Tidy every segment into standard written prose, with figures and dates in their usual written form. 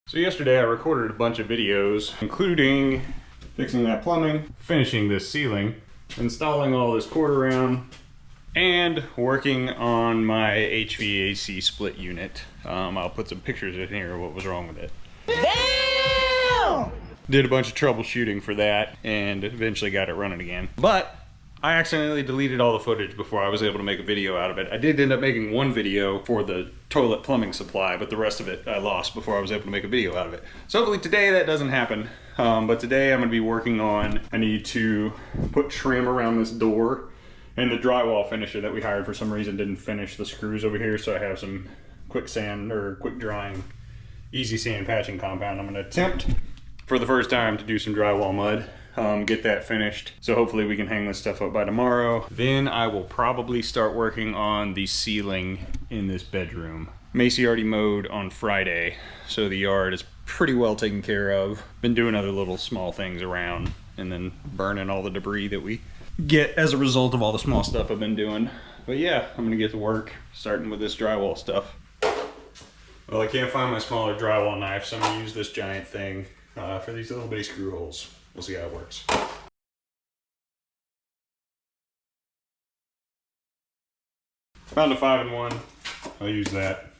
So yesterday I recorded a bunch of videos, including fixing that plumbing, finishing this ceiling, installing all this cord around, and working on my HVAC split unit. I'll put some pictures in here of what was wrong with it. Damn! Did a bunch of troubleshooting for that and eventually got it running again. But I accidentally deleted all the footage before I was able to make a video out of it. I did end up making one video for the toilet plumbing supply, but the rest of it I lost before I was able to make a video out of it. So hopefully today that doesn't happen. But today I'm gonna be working on, I need to put trim around this door, and the drywall finisher that we hired for some reason didn't finish the screws over here, so I have some quick sand or quick drying, easy sand patching compound. I'm gonna attempt for the first time to do some drywall mud. Get that finished. So hopefully we can hang this stuff up by tomorrow. Then I will probably start working on the ceiling in this bedroom. Macy already mowed on Friday, so the yard is pretty well taken care of. Been doing other little small things around and then burning all the debris that we get as a result of all the small stuff I've been doing. But yeah, I'm gonna get to work starting with this drywall stuff. Well, I can't find my smaller drywall knife, so I'm gonna use this giant thing for these little bitty screw holes. We'll see how it works. Found a 5-in-1. I'll use that.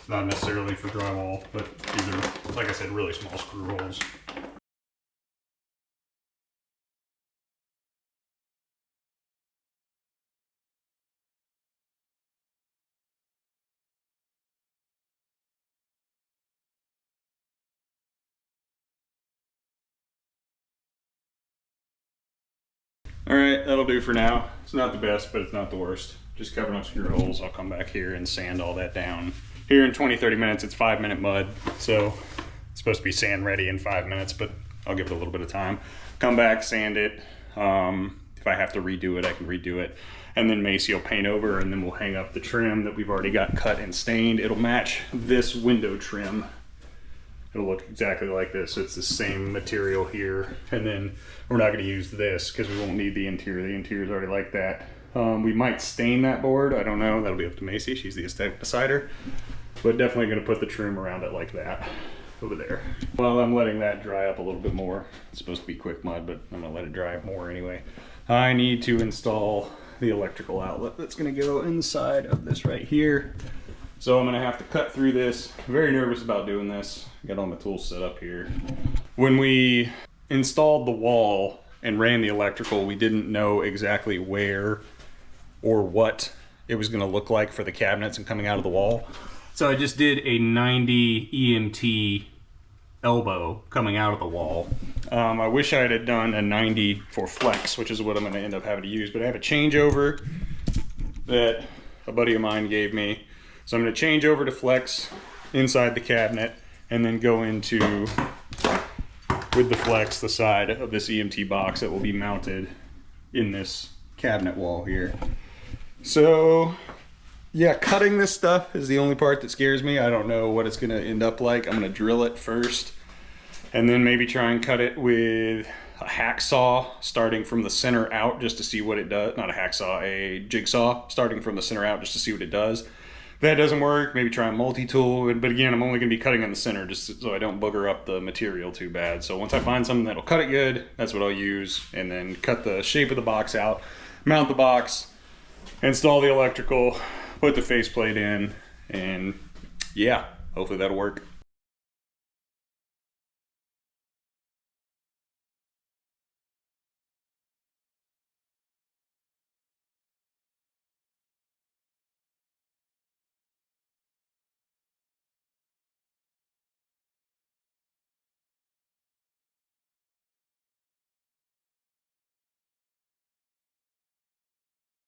Not necessarily for drywall, but these are, like I said, really small screw holes. All right, that'll do for now. It's not the best, but it's not the worst. Just covering up screw holes. I'll come back here and sand all that down. Here in 20-30 minutes, it's 5-minute mud. So it's supposed to be sand ready in 5 minutes, but I'll give it a little bit of time. Come back, sand it. If I have to redo it, I can redo it. And then Macy will paint over, and then we'll hang up the trim that we've already got cut and stained. It'll match this window trim. It'll look exactly like this. So it's the same material here. And then we're not gonna use this because we won't need the interior. The interior is already like that. We might stain that board. I don't know, that'll be up to Macy. She's the aesthetic decider. But definitely gonna put the trim around it like that over there. Well, I'm letting that dry up a little bit more. It's supposed to be quick mud, but I'm gonna let it dry up more anyway. I need to install the electrical outlet that's gonna go inside of this right here. So I'm gonna have to cut through this. Very nervous about doing this. Got all my tools set up here. When we installed the wall and ran the electrical, we didn't know exactly where or what it was gonna look like for the cabinets and coming out of the wall. So I just did a 90 EMT elbow coming out of the wall. I wish I had done a 90 for flex, which is what I'm gonna end up having to use, but I have a changeover that a buddy of mine gave me. So I'm gonna change over to flex inside the cabinet and then go into, with the flex, the side of this EMT box that will be mounted in this cabinet wall here. So yeah, cutting this stuff is the only part that scares me. I don't know what it's gonna end up like. I'm gonna drill it first and then maybe try and cut it with a hacksaw starting from the center out just to see what it does. Not a hacksaw, a jigsaw starting from the center out just to see what it does. If that doesn't work, maybe try a multi-tool, but again, I'm only gonna be cutting in the center just so I don't booger up the material too bad. So once I find something that'll cut it good, that's what I'll use, and then cut the shape of the box out, mount the box, install the electrical, put the faceplate in, and yeah, hopefully that'll work.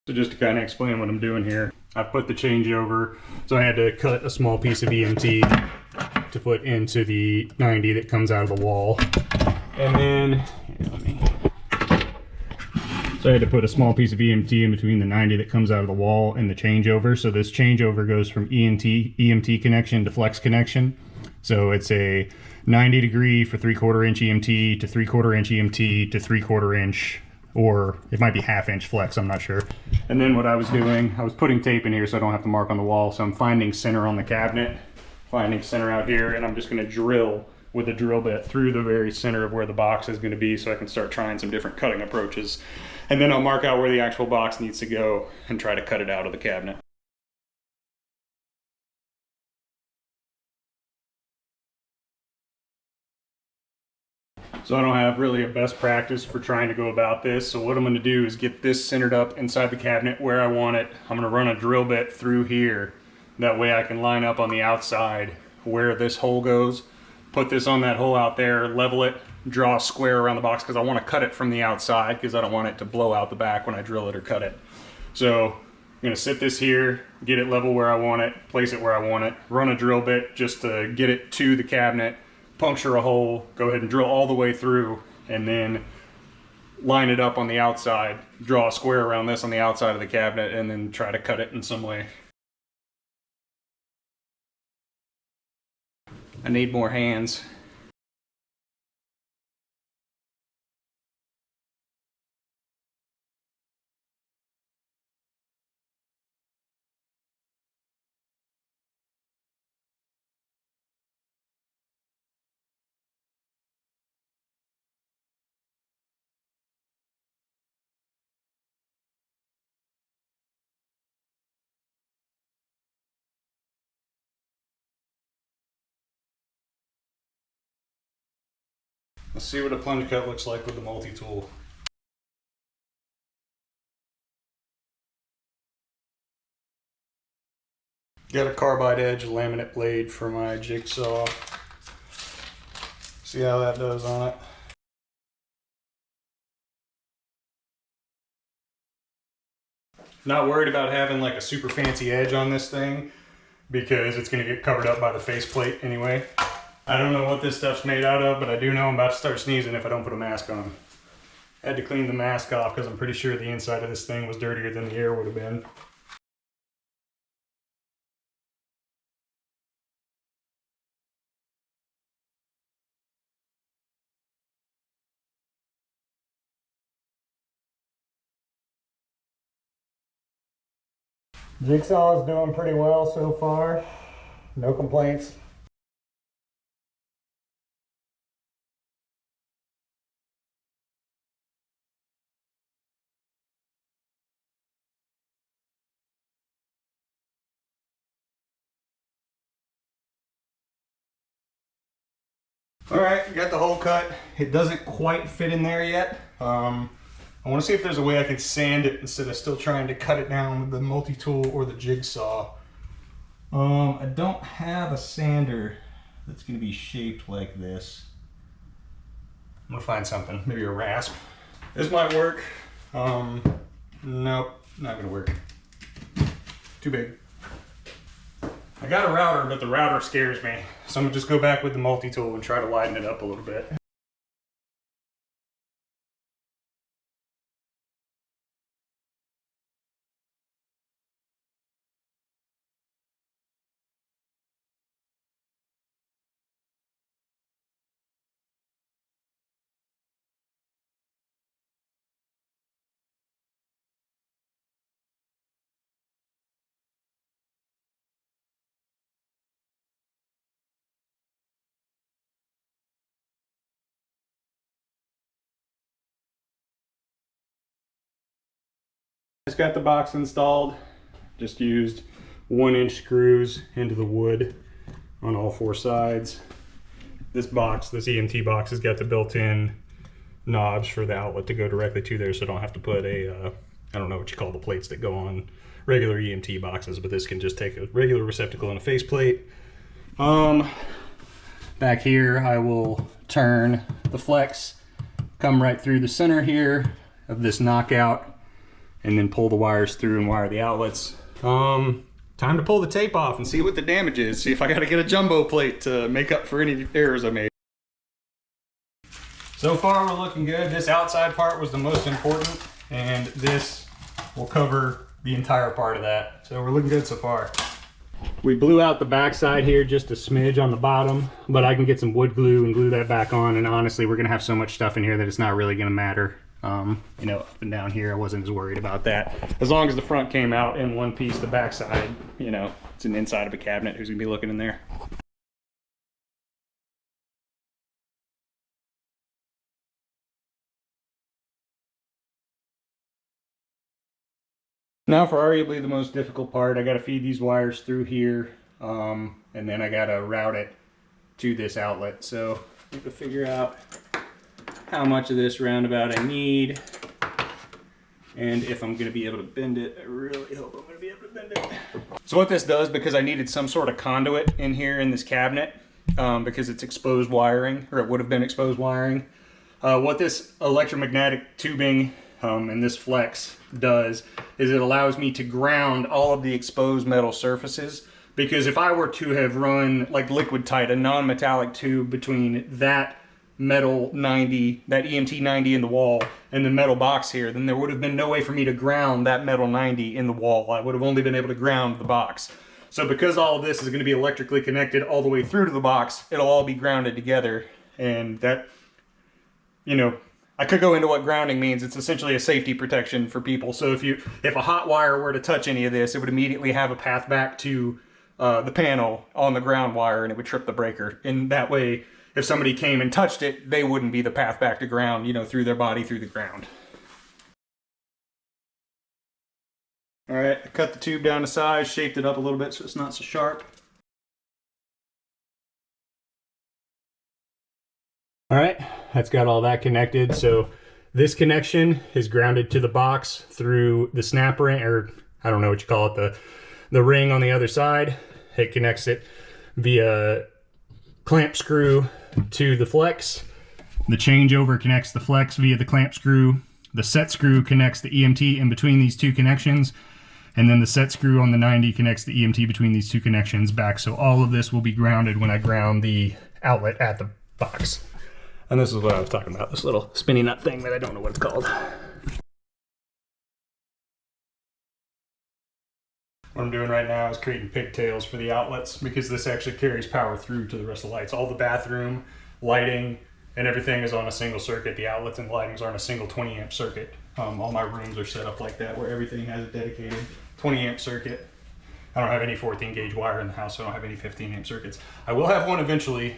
So just to kind of explain what I'm doing here, I put the changeover, so I had to cut a small piece of EMT to put into the 90 that comes out of the wall. And then, so I had to put a small piece of EMT in between the 90 that comes out of the wall and the changeover. So this changeover goes from EMT connection to flex connection. So it's a 90 degree for 3/4 inch EMT to 3/4 inch EMT to 3/4 inch, or it might be 1/2 inch flex, I'm not sure. And then what I was doing, I was putting tape in here so I don't have to mark on the wall. So I'm finding center on the cabinet, finding center out here, and I'm just going to drill with a drill bit through the very center of where the box is going to be so I can start trying some different cutting approaches. And then I'll mark out where the actual box needs to go and try to cut it out of the cabinet. So I don't have really a best practice for trying to go about this. So what I'm going to do is get this centered up inside the cabinet where I want it. I'm going to run a drill bit through here. That way I can line up on the outside where this hole goes. Put this on that hole out there, level it, draw a square around the box because I want to cut it from the outside because I don't want it to blow out the back when I drill it or cut it. So I'm going to sit this here, get it level where I want it, place it where I want it, run a drill bit just to get it to the cabinet, puncture a hole, go ahead and drill all the way through, and then line it up on the outside, draw a square around this on the outside of the cabinet, and then try to cut it in some way. I need more hands. Let's see what a plunge cut looks like with the multi-tool. Got a carbide edge laminate blade for my jigsaw. See how that does on it. Not worried about having like a super fancy edge on this thing because it's going to get covered up by the faceplate anyway. I don't know what this stuff's made out of, but I do know I'm about to start sneezing if I don't put a mask on. Had to clean the mask off because I'm pretty sure the inside of this thing was dirtier than the air would have been. Jigsaw is doing pretty well so far. No complaints. All right, got the hole cut. It doesn't quite fit in there yet. I want to see if there's a way I can sand it instead of still trying to cut it down with the multi-tool or the jigsaw. I don't have a sander that's going to be shaped like this. I'm going to find something, maybe a rasp. This might work. Nope, not going to work. Too big. I got a router, but the router scares me. So I'm gonna just go back with the multi-tool and try to lighten it up a little bit. Just got the box installed. Just used 1-inch screws into the wood on all 4 sides. This box, this EMT box, has got the built-in knobs for the outlet to go directly to there, so I don't have to put a, I don't know what you call the plates that go on regular EMT boxes, but this can just take a regular receptacle and a faceplate. Back here, I will turn the flex, come right through the center here of this knockout, and then pull the wires through and wire the outlets. Time to pull the tape off and see what the damage is. See if I gotta get a jumbo plate to make up for any errors I made. So far we're looking good. This outside part was the most important, and this will cover the entire part of that. So we're looking good so far. We blew out the backside here just a smidge on the bottom, but I can get some wood glue and glue that back on, and honestly we're gonna have so much stuff in here that it's not really gonna matter. You know, up and down here, I wasn't as worried about that. As long as the front came out in one piece, the back side, you know, it's an inside of a cabinet. Who's gonna be looking in there? Now for arguably the most difficult part, I got to feed these wires through here, and then I got to route it to this outlet. So I have to figure out how much of this roundabout I need, and if I'm going to be able to bend it. I really hope I'm going to be able to bend it. So what this does, because I needed some sort of conduit in here in this cabinet, because it's exposed wiring, or it would have been exposed wiring, what this electromagnetic tubing and this flex does is it allows me to ground all of the exposed metal surfaces. Because if I were to have run like liquid tight, a non-metallic tube between that metal 90, that EMT 90 in the wall, and the metal box here, then there would have been no way for me to ground that metal 90 in the wall. I would have only been able to ground the box. So because all of this is going to be electrically connected all the way through to the box, it'll all be grounded together. And that, you know, I could go into what grounding means. It's essentially a safety protection for people. So if a hot wire were to touch any of this, it would immediately have a path back to the panel on the ground wire, and it would trip the breaker. And that way, if somebody came and touched it, they wouldn't be the path back to ground, you know, through their body, through the ground. All right, I cut the tube down to size, shaped it up a little bit so it's not so sharp. All right, that's got all that connected. So this connection is grounded to the box through the snap ring, or I don't know what you call it, the ring on the other side. It connects it via clamp screw to the flex. The changeover connects the flex via the clamp screw. The set screw connects the EMT in between these two connections. And then the set screw on the 90 connects the EMT between these two connections back. So all of this will be grounded when I ground the outlet at the box. And this is what I was talking about, this little spinny nut thing that I don't know what it's called. What I'm doing right now is creating pigtails for the outlets, because this actually carries power through to the rest of the lights. All the bathroom, lighting, and everything is on a single circuit. The outlets and lightings are on a single 20 amp circuit. All my rooms are set up like that, where everything has a dedicated 20 amp circuit. I don't have any 14 gauge wire in the house, so I don't have any 15 amp circuits. I will have one eventually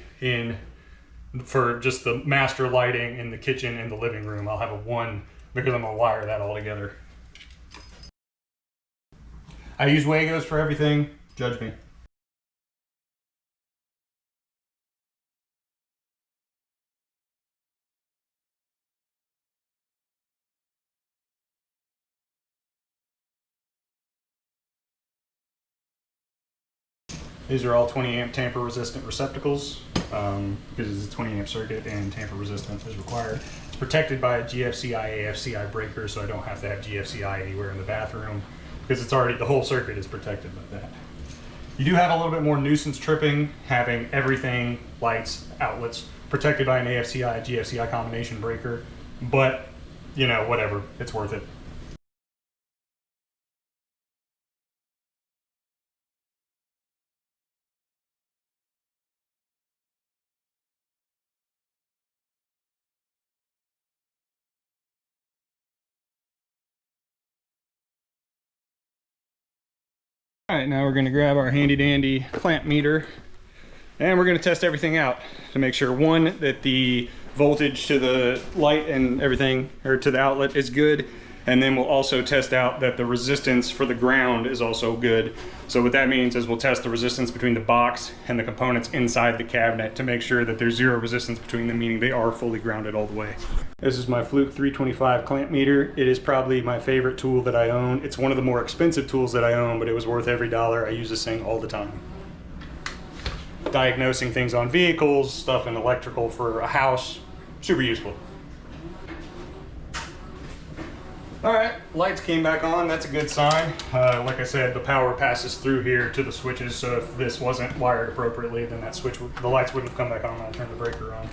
for just the master lighting in the kitchen and the living room. I'll have a one, because I'm gonna wire that all together. I use Wagos for everything, judge me. These are all 20 amp tamper resistant receptacles, because it's a 20 amp circuit and tamper resistant is required. It's protected by a GFCI AFCI breaker, so I don't have to have GFCI anywhere in the bathroom, because it's already, the whole circuit is protected by that. You do have a little bit more nuisance tripping, having everything, lights, outlets, protected by an AFCI GFCI combination breaker, but you know, whatever, it's worth it. All right, now we're gonna grab our handy dandy clamp meter, and we're gonna test everything out to make sure, one, that the voltage to the light and everything, or to the outlet, is good. And then we'll also test out that the resistance for the ground is also good. So what that means is we'll test the resistance between the box and the components inside the cabinet to make sure that there's zero resistance between them, meaning they are fully grounded all the way. This is my Fluke 325 clamp meter. It is probably my favorite tool that I own. It's one of the more expensive tools that I own, but it was worth every dollar. I use this thing all the time. Diagnosing things on vehicles, stuff in electrical for a house, super useful. All right, lights came back on. That's a good sign. Like I said, the power passes through here to the switches, so if this wasn't wired appropriately, then that switch, the lights wouldn't have come back on when I turned the breaker on.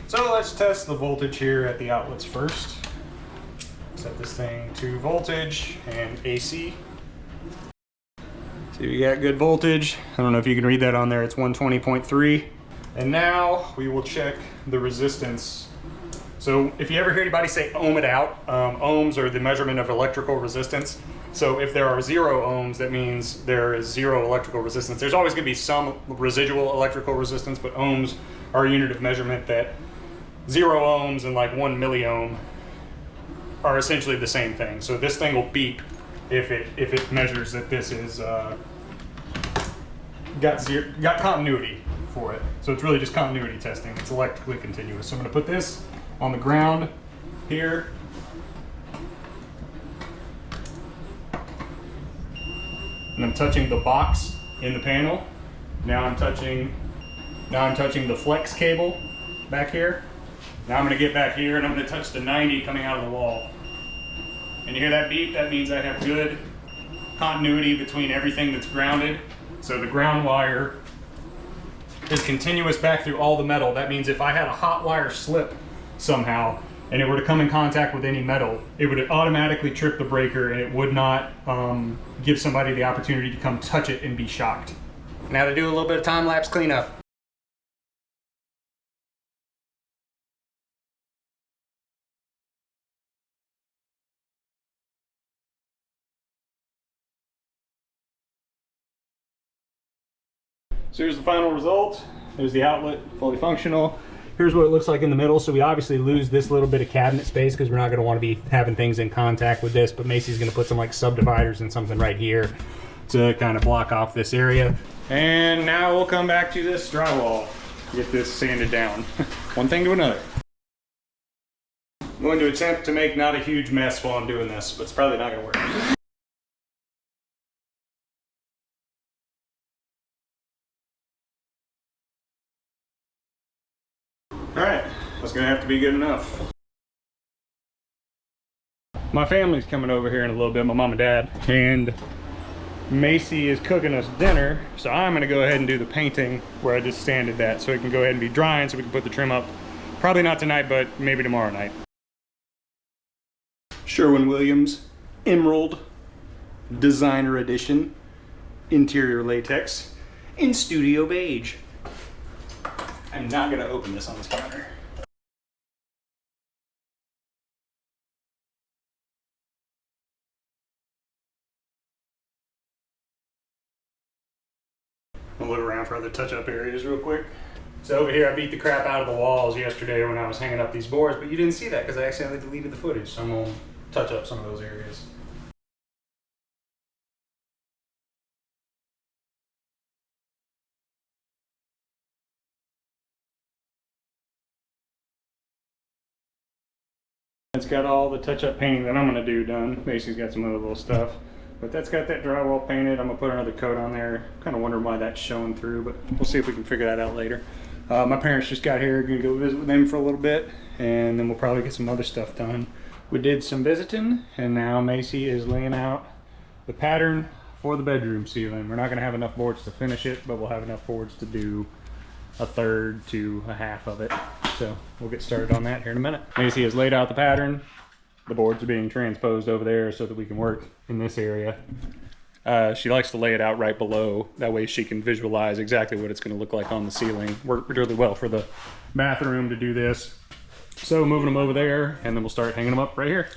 So let's test the voltage here at the outlets first. Set this thing to voltage and AC. See, we got good voltage. I don't know if you can read that on there. It's 120.3. And now we will check the resistance. So if you ever hear anybody say ohm it out, ohms are the measurement of electrical resistance. So if there are 0 ohms, that means there is 0 electrical resistance. There's always going to be some residual electrical resistance, but ohms are a unit of measurement that 0 ohms and like 1 milliohm are essentially the same thing. So this thing will beep if it measures that this is got continuity for it. So it's really just continuity testing. It's electrically continuous. So I'm going to put this on the ground here. And I'm touching the box in the panel. Now I'm touching the flex cable back here. Now I'm going to get back here and I'm going to touch the 90 coming out of the wall. And you hear that beep? That means I have good continuity between everything that's grounded. So the ground wire is continuous back through all the metal. That means if I had a hot wire slip somehow and it were to come in contact with any metal, it would automatically trip the breaker and it would not give somebody the opportunity to come touch it and be shocked. Now to do a little bit of time-lapse cleanup. So here's the final result. There's the outlet, fully functional. Here's what it looks like in the middle. So we obviously lose this little bit of cabinet space because we're not going to want to be having things in contact with this, but Macy's going to put some like subdividers and something right here to kind of block off this area. And now we'll come back to this drywall, get this sanded down. One thing to another. I'm going to attempt to make not a huge mess while I'm doing this, but it's probably not going to work. All right, that's gonna have to be good enough. My family's coming over here in a little bit, my mom and dad, and Macy is cooking us dinner, so I'm gonna go ahead and do the painting where I just sanded that so it can go ahead and be drying so we can put the trim up. Probably not tonight, but maybe tomorrow night. Sherwin-Williams Emerald Designer Edition interior latex in studio beige. I'm not going to open this on this counter. I'll look around for other touch-up areas real quick. So over here I beat the crap out of the walls yesterday when I was hanging up these boards, but you didn't see that because I accidentally deleted the footage, so I'm going to touch up some of those areas. It's got all the touch-up painting that I'm going to do done. Macy's got some other little stuff. But that's got that drywall painted. I'm going to put another coat on there. Kind of wondering why that's showing through, but we'll see if we can figure that out later. My parents just got here. Going to go visit with them for a little bit, and then we'll probably get some other stuff done. We did some visiting, and now Macy is laying out the pattern for the bedroom ceiling. We're not going to have enough boards to finish it, but we'll have enough boards to do a third to a half of it. So we'll get started on that here in a minute. Macy has laid out the pattern. The boards are being transposed over there so that we can work in this area. She likes to lay it out right below. That way she can visualize exactly what it's going to look like on the ceiling. Worked really well for the bathroom to do this. So moving them over there, and then we'll start hanging them up right here.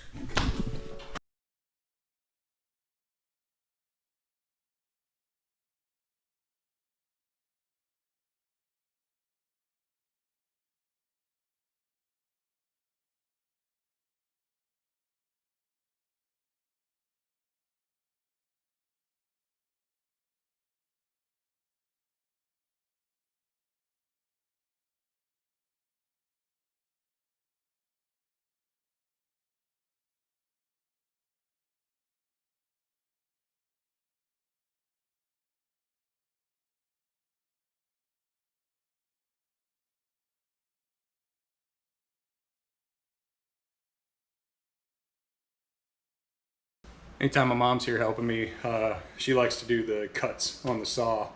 Anytime my mom's here helping me, she likes to do the cuts on the saw,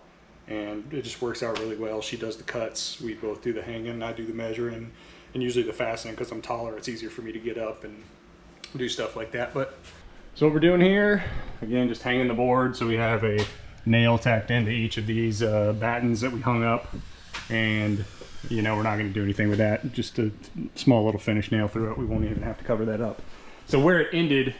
and it just works out really well. She does the cuts, we both do the hanging, I do the measuring, and usually the fastening. Because I'm taller, it's easier for me to get up and do stuff like that. But so what we're doing here, again, just hanging the board so we have a nail tacked into each of these battens that we hung up. And you know, we're not going to do anything with that, just a small little finish nail through it. We won't even have to cover that up. So where it ended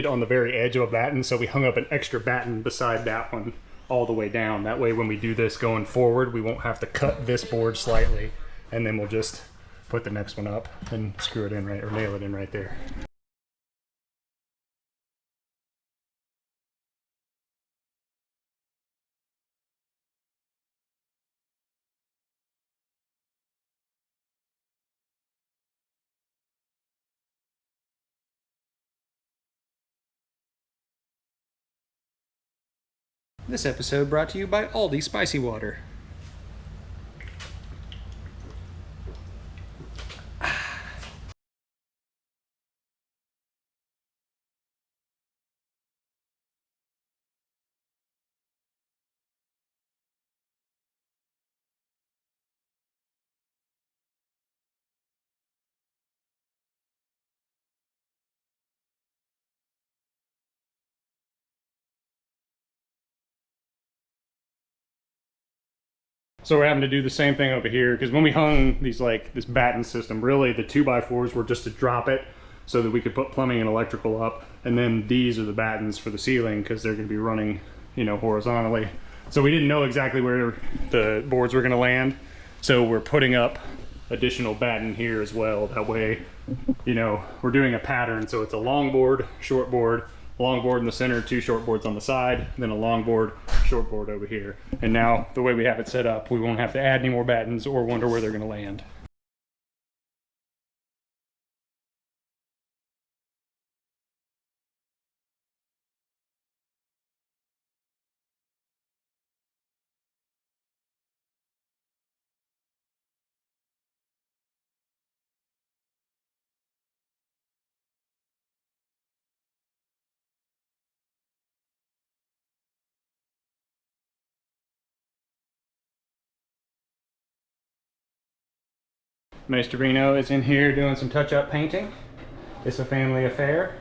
on the very edge of a batten, so we hung up an extra batten beside that one all the way down. That way when we do this going forward, we won't have to cut this board slightly, and then we'll just put the next one up and screw it in right, or nail it in right there. This episode brought to you by Aldi Spicy Water. So we're having to do the same thing over here because when we hung these, like this batten system, really the 2x4s were just to drop it so that we could put plumbing and electrical up, and then these are the battens for the ceiling because they're going to be running, you know, horizontally. So we didn't know exactly where the boards were going to land, so we're putting up additional batten here as well. That way, you know, we're doing a pattern, so it's a long board, short board, long board in the center, 2 short boards on the side, then a long board, short board over here. And now the way we have it set up, we won't have to add any more battens or wonder where they're going to land. Mr. Reno is in here doing some touch-up painting. It's a family affair.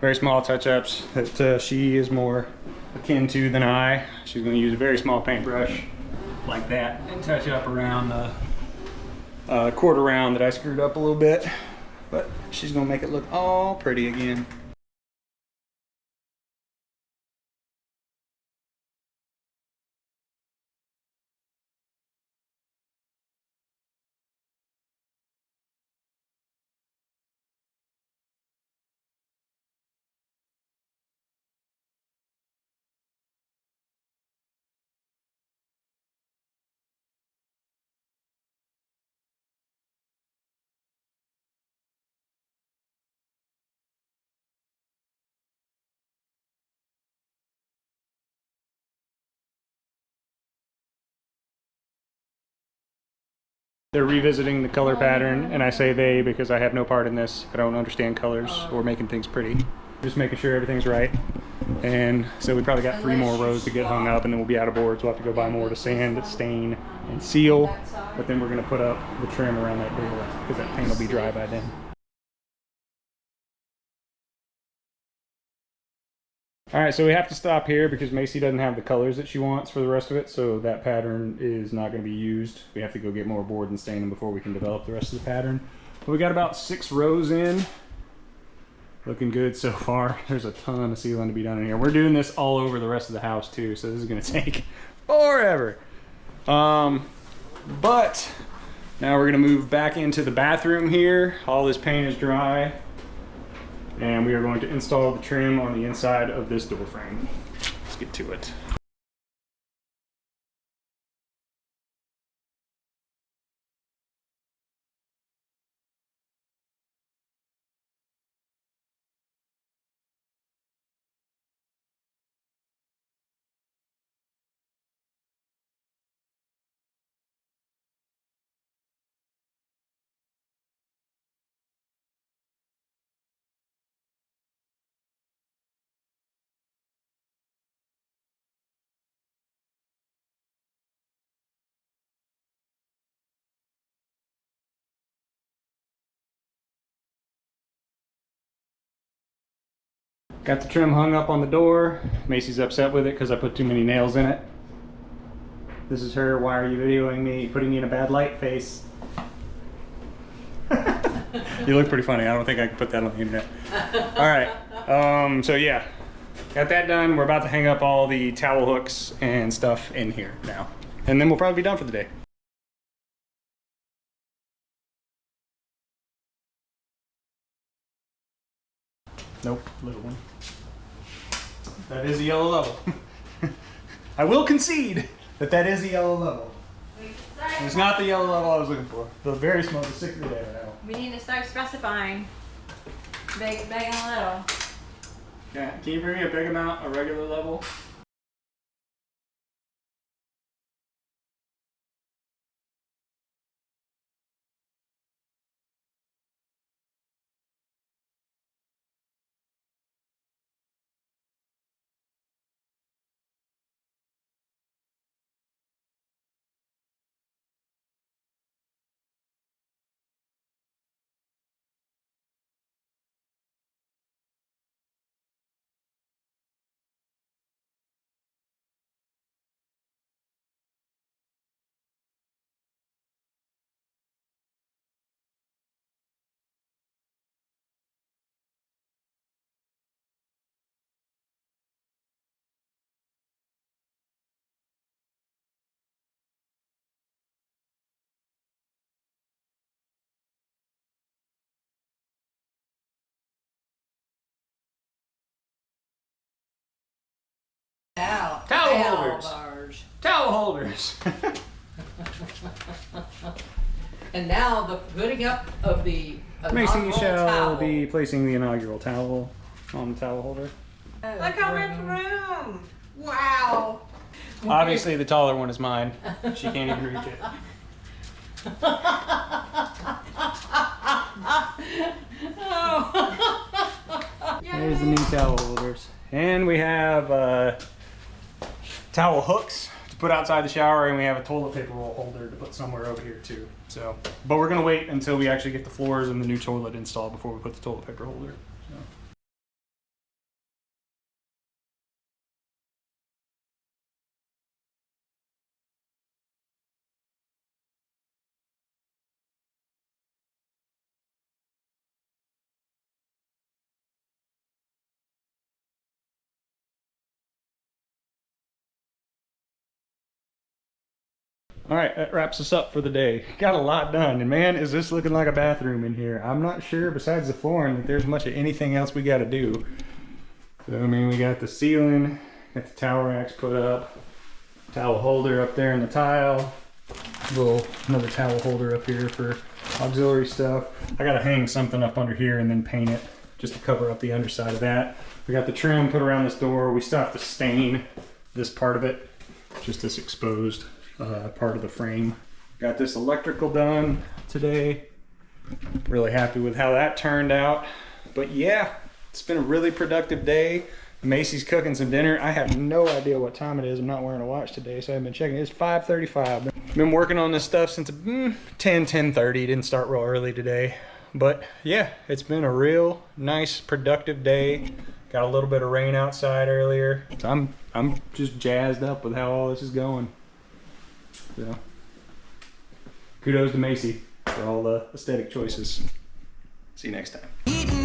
Very small touch-ups that she is more akin to than I. She's going to use a very small paintbrush like that and touch up around the quarter round that I screwed up a little bit. But she's going to make it look all pretty again. They're revisiting the color pattern, and I say they because I have no part in this. I don't understand colors or making things pretty. Just making sure everything's right. And so we probably got 3 more rows to get hung up, and then we'll be out of boards. We'll have to go buy more to sand, stain, and seal. But then we're going to put up the trim around that door because that paint will be dry by then. All right, so we have to stop here because Macy doesn't have the colors that she wants for the rest of it, so that pattern is not going to be used. We have to go get more board and stain them before we can develop the rest of the pattern. But we got about 6 rows in. Looking good so far. There's a ton of sealing to be done in here. We're doing this all over the rest of the house too, so this is going to take forever. But now we're going to move back into the bathroom here. All this paint is dry. And we are going to install the trim on the inside of this door frame. Let's get to it. Got the trim hung up on the door. Macy's upset with it because I put too many nails in it. This is her, why are you videoing me, putting me in a bad light face. You look pretty funny. I don't think I can put that on the internet. Alright, so yeah. Got that done. We're about to hang up all the towel hooks and stuff in here now. And then we'll probably be done for the day. Nope, little one. That is a yellow level. I will concede that that is a yellow level. It's not the yellow level I was looking for. The very small, the 6 there now. We need to start specifying big and little. Yeah, can you bring me a big amount, a regular level? holders. Towel holders. And now the putting up of the Macy inaugural shall towel. be placing the inaugural towel on the towel holder. Look how much room. Wow. Obviously, the taller one is mine. She can't even reach it. There's the new towel holders. And we have towel hooks to put outside the shower, and we have a toilet paper roll holder to put somewhere over here too. So, but we're gonna wait until we actually get the floors and the new toilet installed before we put the toilet paper holder. So. All right, that wraps us up for the day. Got a lot done, and man, is this looking like a bathroom in here. I'm not sure, besides the flooring, that there's much of anything else we got to do. So, I mean, we got the ceiling, got the towel racks put up, towel holder up there in the tile, another towel holder up here for auxiliary stuff. I got to hang something up under here and then paint it just to cover up the underside of that. We got the trim put around this door. We still have to stain this part of it, just this exposed part of the frame. Got this electrical done today. Really happy with how that turned out. But yeah, it's been a really productive day. Macy's cooking some dinner. I have no idea what time it is. I'm not wearing a watch today, so I haven't been checking. It's 5:35. Been working on this stuff since 10:30. Didn't start real early today. But yeah, it's been a real nice, productive day. Got a little bit of rain outside earlier. So I'm just jazzed up with how all this is going. So, kudos to Macy for all the aesthetic choices. See you next time.